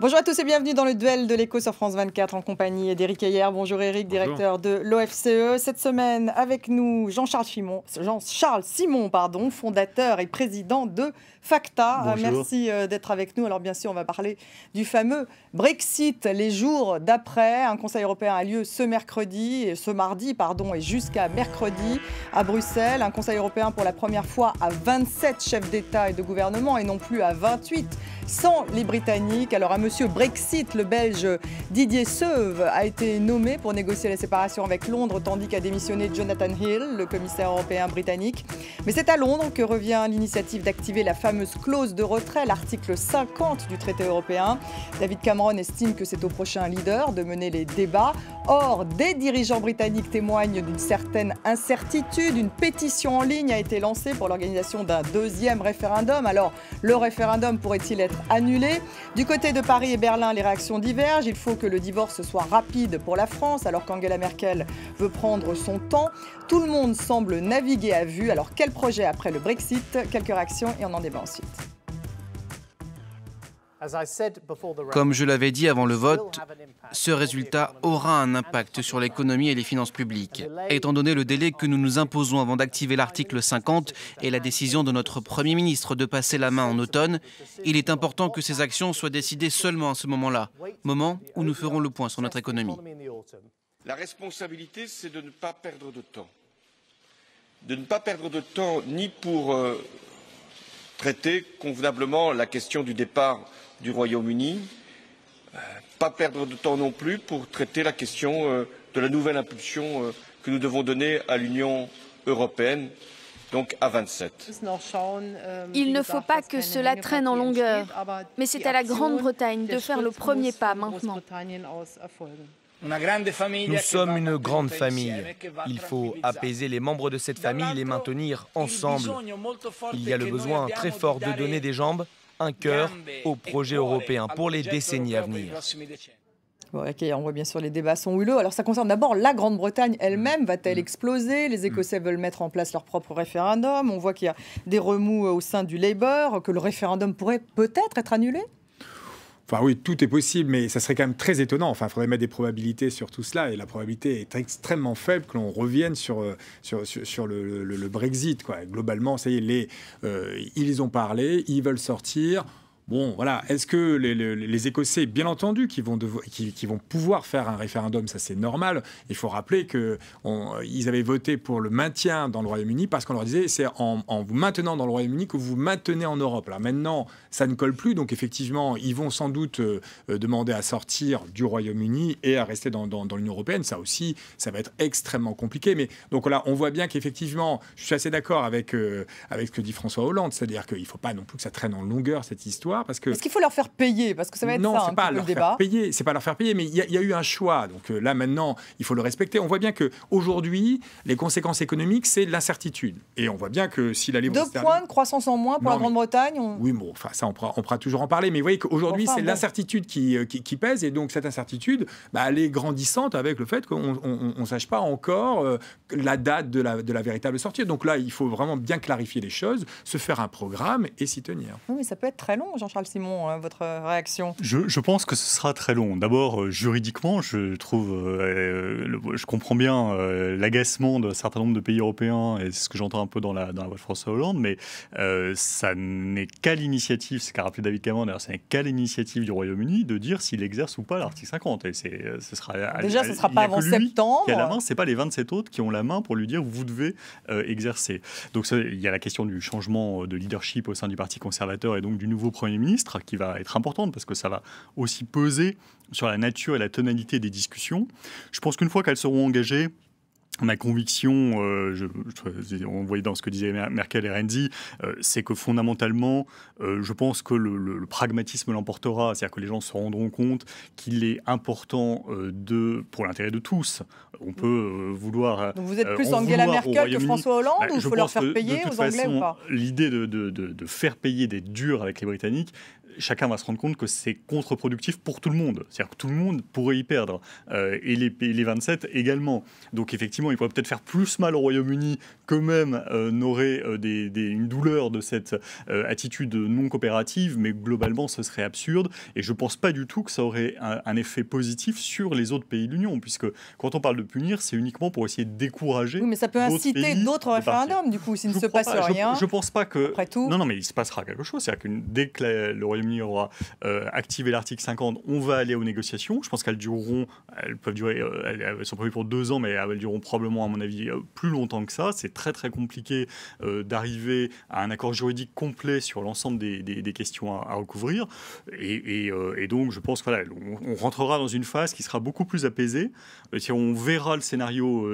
Bonjour à tous et bienvenue dans le duel de l'écho sur France 24 en compagnie d'Éric Heyer. Bonjour Éric, directeur de l'OFCE. Cette semaine avec nous Jean-Charles Simon, fondateur et président de FACTA. Bonjour. Merci d'être avec nous. Alors bien sûr on va parler du fameux Brexit, les jours d'après. Un conseil européen a lieu ce mardi et jusqu'à mercredi à Bruxelles. Un conseil européen pour la première fois à 27 chefs d'État et de gouvernement et non plus à 28 sans les Britanniques. Alors à monsieur Brexit, le Belge Didier Seuve a été nommé pour négocier la séparation avec Londres, tandis qu'a démissionné Jonathan Hill, le commissaire européen britannique. Mais c'est à Londres que revient l'initiative d'activer la fameuse clause de retrait, l'article 50 du traité européen. David Cameron estime que c'est au prochain leader de mener les débats. Or, des dirigeants britanniques témoignent d'une certaine incertitude. Une pétition en ligne a été lancée pour l'organisation d'un deuxième référendum. Alors, le référendum pourrait-il être annulé? Du côté de Paris et Berlin, les réactions divergent. Il faut que le divorce soit rapide pour la France, alors qu'Angela Merkel veut prendre son temps. Tout le monde semble naviguer à vue. Alors, quel projet après le Brexit? Quelques réactions et on en débat ensuite. Comme je l'avais dit avant le vote, ce résultat aura un impact sur l'économie et les finances publiques. Étant donné le délai que nous nous imposons avant d'activer l'article 50 et la décision de notre Premier ministre de passer la main en automne, il est important que ces actions soient décidées seulement à ce moment-là, moment où nous ferons le point sur notre économie. La responsabilité, c'est de ne pas perdre de temps. De ne pas perdre de temps ni pour traiter convenablement la question du départ du Royaume-Uni, pas perdre de temps non plus pour traiter la question de la nouvelle impulsion que nous devons donner à l'Union européenne, donc à 27. Il ne faut pas que cela traîne en longueur, mais c'est à la Grande-Bretagne de faire le premier pas maintenant. Nous sommes une grande famille. Il faut apaiser les membres de cette famille et les maintenir ensemble. Il y a le besoin très fort de donner des jambes, un cœur au projet européen pour les décennies à venir. Bon, ok, on voit bien sûr les débats sont houleux. Alors ça concerne d'abord la Grande-Bretagne elle-même. Va-t-elle exploser? Les Écossais veulent mettre en place leur propre référendum. On voit qu'il y a des remous au sein du Labour, que le référendum pourrait peut-être être annulé. Enfin oui, tout est possible, mais ça serait quand même très étonnant. Enfin, il faudrait mettre des probabilités sur tout cela, et la probabilité est extrêmement faible que l'on revienne sur le Brexit, quoi. Globalement, ça y est, ils ont parlé, ils veulent sortir. Bon, voilà. Est-ce que les Écossais, bien entendu, qui vont pouvoir faire un référendum, ça c'est normal. Il faut rappeler qu'ils avaient voté pour le maintien dans le Royaume-Uni parce qu'on leur disait c'est en vous maintenant dans le Royaume-Uni que vous vous maintenez en Europe. Alors maintenant, ça ne colle plus. Donc effectivement, ils vont sans doute demander à sortir du Royaume-Uni et à rester dans l'Union européenne. Ça aussi, ça va être extrêmement compliqué. Mais donc là, on voit bien qu'effectivement, je suis assez d'accord avec ce que dit François Hollande. C'est-à-dire qu'il ne faut pas non plus que ça traîne en longueur, cette histoire. Est-ce qu'il faut leur faire payer? Parce que ça va être ça, un petit peu le débat. C'est pas leur faire payer, mais il y a eu un choix. Donc là, maintenant, il faut le respecter. On voit bien qu'aujourd'hui, les conséquences économiques, c'est l'incertitude. Et on voit bien que si la libre 2 points de croissance en moins pour la Grande-Bretagne. Oui, bon, enfin, ça, on pourra toujours en parler. Mais vous voyez qu'aujourd'hui, c'est l'incertitude qui pèse. Et donc, cette incertitude, elle est grandissante avec le fait qu'on ne sache pas encore la date de la véritable sortie. Donc là, il faut vraiment bien clarifier les choses, se faire un programme et s'y tenir. Oui, mais ça peut être très long, Jean-Charles Simon, votre réaction? Je pense que ce sera très long. D'abord, juridiquement, je comprends bien l'agacement d'un certain nombre de pays européens, et c'est ce que j'entends un peu dans la voix de François Hollande, mais ça n'est qu'à l'initiative, c'est qu'a rappelé David Cameron, d'ailleurs, ça n'est qu'à l'initiative du Royaume-Uni de dire s'il exerce ou pas l'article 50. Et ce sera déjà, ce ne sera pas avant septembre. Qui a la main, c'est pas les 27 autres qui ont la main pour lui dire vous devez exercer. Donc il y a la question du changement de leadership au sein du Parti conservateur et donc du nouveau Premier ministre qui va être importante parce que ça va aussi peser sur la nature et la tonalité des discussions. Je pense qu'une fois qu'elles seront engagées, ma conviction, on voyait dans ce que disaient Merkel et Renzi, c'est que fondamentalement, je pense que le pragmatisme l'emportera, c'est-à-dire que les gens se rendront compte qu'il est important pour l'intérêt de tous. On peut vouloir... Donc vous êtes plus Angela Merkel que François Hollande, ou il faut leur faire payer aux Anglais ou pas? L'idée de faire payer, d'être dur avec les Britanniques, chacun va se rendre compte que c'est contre-productif pour tout le monde. C'est-à-dire que tout le monde pourrait y perdre, et les 27 également. Donc effectivement, il pourrait peut-être faire plus mal au Royaume-Uni qu'eux-mêmes n'auraient une douleur de cette attitude non coopérative, mais globalement, ce serait absurde. Et je ne pense pas du tout que ça aurait un effet positif sur les autres pays de l'Union, puisque quand on parle de punir, c'est uniquement pour essayer de décourager. Oui, mais ça peut inciter d'autres référendums, du coup, s'il ne se passe rien. Je ne pense pas que... Après tout. Non, mais il se passera quelque chose. C'est-à-dire que dès que le Royaume-Uni aura activé l'article 50, on va aller aux négociations. Je pense qu'elles peuvent durer, elles sont prévues pour 2 ans, mais elles dureront probablement, à mon avis, plus longtemps que ça. C'est très, très compliqué d'arriver à un accord juridique complet sur l'ensemble des questions à recouvrir. Et donc, je pense qu'on rentrera dans une phase qui sera beaucoup plus apaisée. On verra le scénario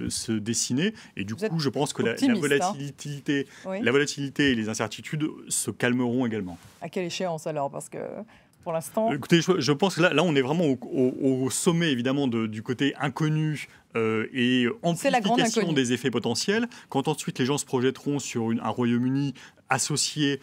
se dessiner. Et du coup, je pense que la volatilité et les incertitudes se calmeront également. À quelle échéance alors? Parce que pour l'instant... Écoutez, je pense que là on est vraiment au sommet évidemment du côté inconnu et amplification des effets potentiels. Quand ensuite les gens se projetteront sur un Royaume-Uni associé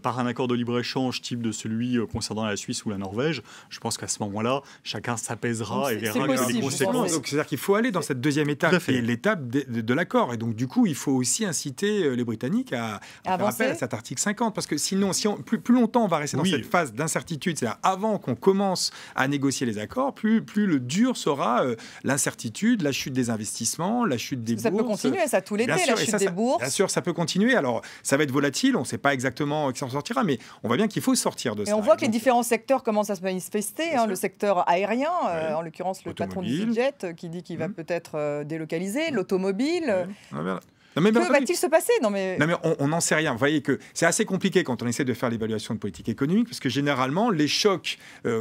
par un accord de libre-échange type de celui concernant la Suisse ou la Norvège, je pense qu'à ce moment-là, chacun s'apaisera et verra les conséquences. Donc, c'est-à-dire qu'il faut aller dans cette deuxième étape, qui est l'étape de l'accord. Et donc, du coup, il faut aussi inciter les Britanniques à faire appel à cet article 50. Parce que sinon, plus longtemps on va rester dans cette phase d'incertitude, c'est-à-dire avant qu'on commence à négocier les accords, plus le dur sera l'incertitude, la chute des investissements, la chute des bourses. Ça peut continuer, ça, tout l'été, la chute des bourses. Bien sûr, ça peut continuer. Alors, ça va être volatile. On ne sait pas exactement qui s'en sortira, mais on voit bien qu'il faut sortir de ça. Et on voit que les différents secteurs commencent à se manifester. Le secteur aérien, en l'occurrence le patron du EasyJet, qui dit qu'il va peut-être délocaliser, l'automobile. Que va-t-il se passer? Non, mais on n'en sait rien. Vous voyez que c'est assez compliqué quand on essaie de faire l'évaluation de politique économique, parce que généralement, les chocs,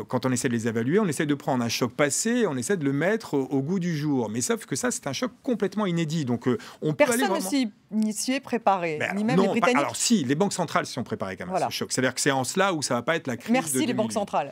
quand on essaie de les évaluer, on essaie de prendre un choc passé et on essaie de le mettre au goût du jour. Mais sauf que ça, c'est un choc complètement inédit. Donc, personne ne s'y est préparé, ni même les Britanniques. Alors si, les banques centrales s'y sont préparées quand même à ce choc. C'est-à-dire que c'est en cela où ça ne va pas être la crise de 2008. Les banques centrales.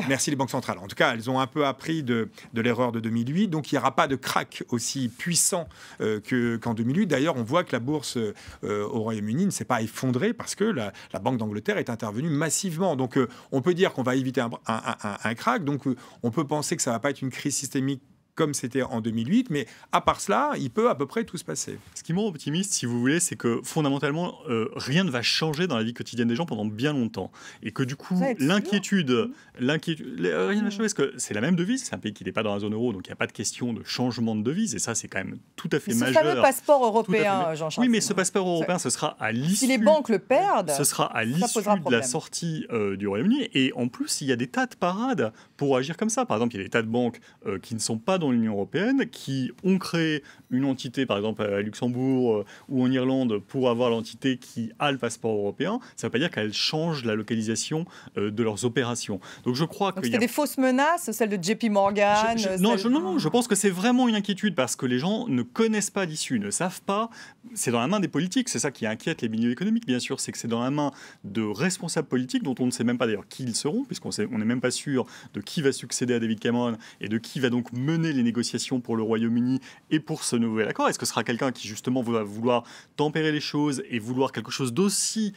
Merci les banques centrales. En tout cas, elles ont un peu appris de l'erreur de 2008. Donc, il n'y aura pas de crack aussi puissant qu'en 2008. D'ailleurs, on voit que la bourse au Royaume-Uni ne s'est pas effondrée parce que la Banque d'Angleterre est intervenue massivement. Donc, on peut dire qu'on va éviter un crack. Donc, on peut penser que ça ne va pas être une crise systémique comme c'était en 2008, mais à part cela, il peut à peu près tout se passer. Ce qui me rend optimiste, si vous voulez, c'est que fondamentalement, rien ne va changer dans la vie quotidienne des gens pendant bien longtemps. Et que du coup, l'inquiétude, rien ne va changer, parce que c'est la même devise, c'est un pays qui n'est pas dans la zone euro, donc il n'y a pas de question de changement de devise, et ça, c'est quand même tout à fait majeur. Ce fameux passeport européen, Jean-Charles. Oui, mais ce passeport européen, ce sera à l'issue... Si les banques le perdent, ce sera à l'issue de la sortie du Royaume-Uni, et en plus, il y a des tas de parades pour agir comme ça. Par exemple, il y a des tas de banques qui ne sont pas dans l'Union européenne, qui ont créé une entité, par exemple à Luxembourg ou en Irlande, pour avoir l'entité qui a le passeport européen. Ça ne veut pas dire qu'elles changent la localisation de leurs opérations. Donc je crois que c'était des fausses menaces, celles de JP Morgan. Non, je pense que c'est vraiment une inquiétude parce que les gens ne connaissent pas l'issue, ne savent pas. C'est dans la main des politiques. C'est ça qui inquiète les milieux économiques, bien sûr. C'est que c'est dans la main de responsables politiques dont on ne sait même pas d'ailleurs qui ils seront, puisqu'on n'est même pas sûr de qui va succéder à David Cameron et de qui va donc mener les négociations pour le Royaume-Uni et pour ce nouvel accord. Est-ce que ce sera quelqu'un qui justement va vouloir tempérer les choses et vouloir quelque chose d'aussi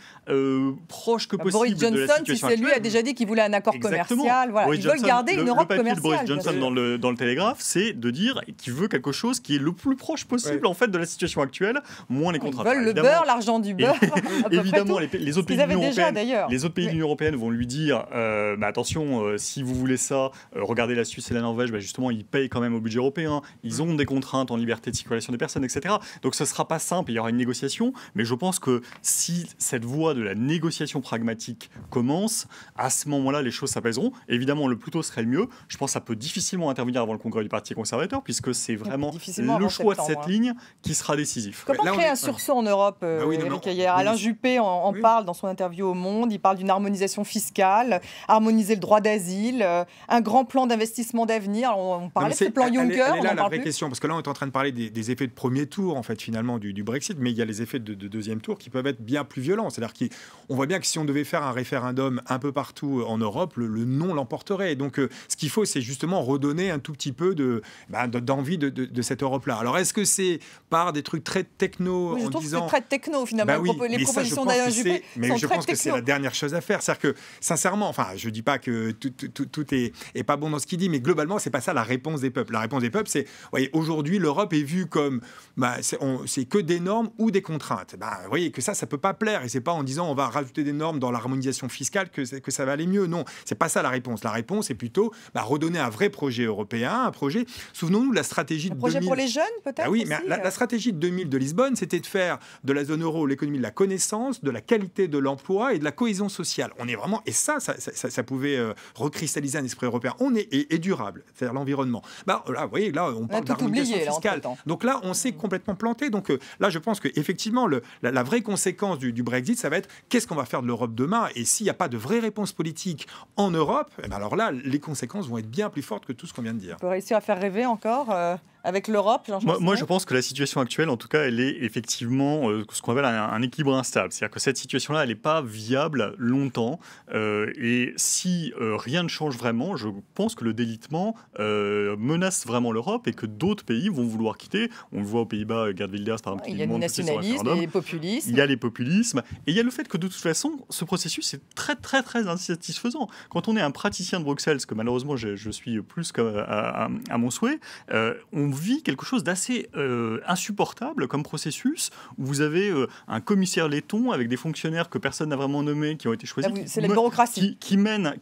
proche que possible Boris Johnson, de la situation actuelle? Lui a déjà dit qu'il voulait un accord commercial. Voilà. Ils veulent garder une Europe commerciale. Le papier de Boris Johnson dans le Télégraphe, c'est de dire qu'il veut quelque chose qui est le plus proche possible en fait de la situation actuelle, moins les contrats. Ils veulent le beurre, l'argent du beurre. Évidemment, les autres pays de l'Union européenne vont lui dire attention, si vous voulez ça, regardez la Suisse et la Norvège, justement, ils payent quand même au budget européen. Ils ont des contraintes en liberté de circulation des personnes, etc. Donc ce ne sera pas simple, il y aura une négociation, mais je pense que si cette voie de la négociation pragmatique commence, à ce moment-là, les choses s'apaiseront. Évidemment, le plus tôt serait le mieux. Je pense que ça peut difficilement intervenir avant le congrès du Parti conservateur, puisque c'est vraiment le choix de cette ligne qui sera décisif. Comment créer un sursaut en Europe, Éric Heyer? Alain Juppé en parle dans son interview au Monde. Il parle d'une harmonisation fiscale, harmoniser le droit d'asile, un grand plan d'investissement d'avenir. On parlait de plan Juncker, elle est là, on en la parle vraie plus. question, parce que là, on est en train de parler des effets de premier tour, en fait, finalement, du Brexit, mais il y a les effets de deuxième tour qui peuvent être bien plus violents. C'est-à-dire qu'on voit bien que si on devait faire un référendum un peu partout en Europe, le non l'emporterait. Donc, ce qu'il faut, c'est justement redonner un tout petit peu d'envie de cette Europe-là. Alors, est-ce que c'est par des trucs très techno, Oui, je en trouve disant... que c'est très techno, finalement. Les propositions d'Alain Juppé mais sont je très pense que c'est techno. la dernière chose à faire. C'est-à-dire que, sincèrement, enfin, je dis pas que tout est pas bon dans ce qu'il dit, mais globalement, c'est pas ça la réponse des peuples. La réponse des peuples, c'est, voyez, aujourd'hui, l'Europe est vue comme, c'est que des normes ou des contraintes. Vous voyez que ça peut pas plaire, et c'est pas en disant on va rajouter des normes dans l'harmonisation fiscale que ça va aller mieux. Non, c'est pas ça la réponse. La réponse, c'est plutôt redonner un vrai projet européen, un projet. Souvenons-nous de la stratégie de 2000. Un projet pour les jeunes, peut-être. Oui, aussi, mais la stratégie de 2000 de Lisbonne, c'était de faire de la zone euro l'économie de la connaissance, de la qualité de l'emploi et de la cohésion sociale. On est vraiment, et ça pouvait recristalliser un esprit européen. On est et durable, c'est-à-dire l'environnement. Là, vous voyez, là, on parle d'harmonisation fiscale. Donc là, on s'est complètement planté. Donc là, je pense qu'effectivement, la vraie conséquence du Brexit, ça va être qu'est-ce qu'on va faire de l'Europe demain. Et s'il n'y a pas de vraie réponse politique en Europe, alors là, les conséquences vont être bien plus fortes que tout ce qu'on vient de dire. On peut réussir à faire rêver encore avec l'Europe, moi, je pense que la situation actuelle, en tout cas, elle est effectivement ce qu'on appelle un équilibre instable. C'est-à-dire que cette situation-là, elle n'est pas viable longtemps. Et si rien ne change vraiment, je pense que le délitement menace vraiment l'Europe et que d'autres pays vont vouloir quitter. On le voit aux Pays-Bas, Geert Wilders, par exemple, il y a le nationalisme, il y a les populismes. Il y a les populismes. Et il y a le fait que, de toute façon, ce processus est très, très, très insatisfaisant. Quand on est un praticien de Bruxelles, ce que malheureusement je suis plus qu'à mon souhait, on vit quelque chose d'assez insupportable comme processus où vous avez un commissaire laiton avec des fonctionnaires que personne n'a vraiment nommés, qui ont été choisis. C'est la bureaucratie. Qui mène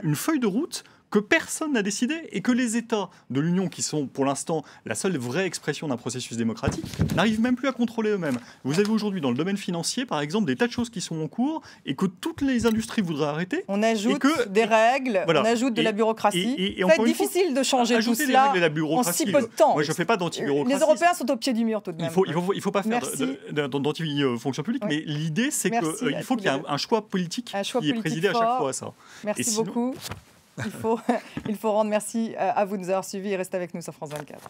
une feuille de route que personne n'a décidé et que les États de l'Union, qui sont pour l'instant la seule vraie expression d'un processus démocratique, n'arrivent même plus à contrôler eux-mêmes. Vous avez aujourd'hui dans le domaine financier, par exemple, des tas de choses qui sont en cours et que toutes les industries voudraient arrêter. On ajoute des règles, on ajoute de la bureaucratie. C'est difficile de changer tout cela en si peu de temps. Moi, je ne fais pas d'anti-bureaucratie. Les Européens sont au pied du mur tout de même. Il faut pas faire d'anti-fonction publique, mais l'idée, c'est qu'il faut qu'il y ait un choix politique qui est présidé à chaque fois à ça. Merci beaucoup. Il faut rendre merci à vous de nous avoir suivis et restez avec nous sur France 24.